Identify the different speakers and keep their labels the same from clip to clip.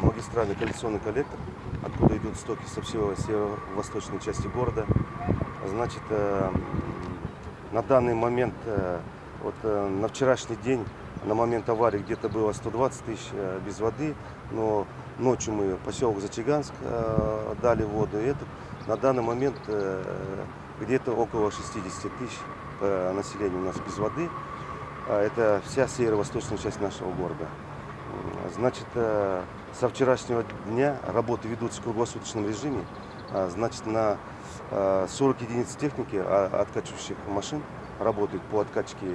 Speaker 1: Магистральный коллекционный коллектор, откуда идут стоки со всего северо-восточной части города. Значит, на данный момент, на вчерашний день, на момент аварии где-то было 120 тысяч без воды, но ночью мы поселок Зачаганск дали воду. И на данный момент где-то около 60 тысяч населения у нас без воды. Это вся северо-восточная часть нашего города. Значит, со вчерашнего дня работы ведутся в круглосуточном режиме. Значит, на 40 единиц техники, откачивающих машин, работают по откачке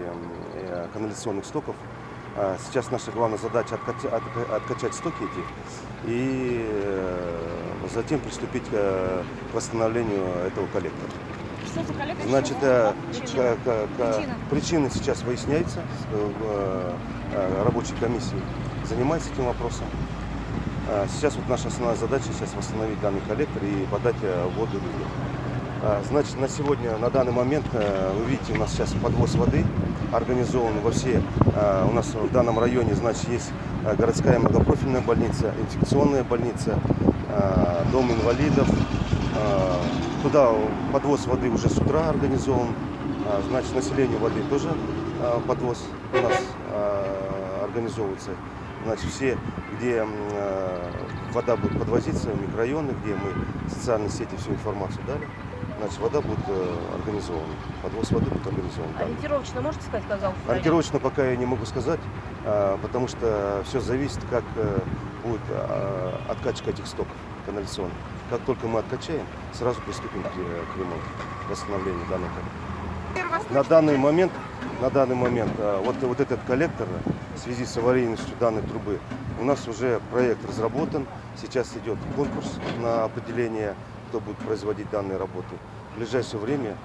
Speaker 1: канализационных стоков. Сейчас наша главная задача откачать стоки эти и затем приступить к восстановлению этого коллектора.
Speaker 2: Что за коллектор?
Speaker 1: Значит, причины сейчас выясняются. Рабочая комиссия занимается этим вопросом. Сейчас наша основная задача восстановить данный коллектор и подать воду людям. Значит, на сегодня, на данный момент, вы видите, у нас сейчас подвоз воды организован во все. У нас в данном районе, значит, есть городская многопрофильная больница, инфекционная больница, дом инвалидов. Туда подвоз воды уже с утра организован. Значит, населению воды тоже подвоз у нас организовывается. Значит, все, где вода будет подвозиться, микрорайоны, где мы в социальные сети всю информацию дали, значит, вода будет организована. Подвоз воды будет организован.
Speaker 2: Ориентировочно можете сказать, когда?
Speaker 1: Ориентировочно пока я не могу сказать, потому что все зависит, как будет откачка этих стоков канализационных. Как только мы откачаем, сразу приступим к ремонту, восстановлению данного коллектора. На данный момент вот этот коллектор в связи с аварийностью данной трубы, у нас уже проект разработан. Сейчас идет конкурс на определение, кто будет производить данные работы. В ближайшее время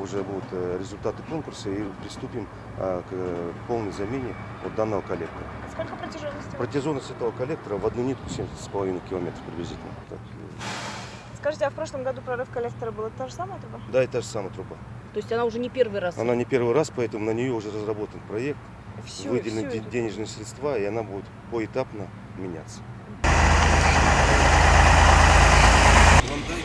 Speaker 1: уже будут результаты конкурса и приступим к полной замене данного коллектора.
Speaker 2: Сколько протяженности?
Speaker 1: Протяженность этого коллектора в одну нитку 7,5 километров приблизительно.
Speaker 2: Скажите, а в прошлом году прорыв коллектора была та же самая труба?
Speaker 1: Да, это та же самая труба.
Speaker 2: То есть она уже не первый раз?
Speaker 1: Она не первый раз, поэтому на нее уже разработан проект, выделены
Speaker 2: все
Speaker 1: денежные средства, и она будет поэтапно меняться. Вам дай.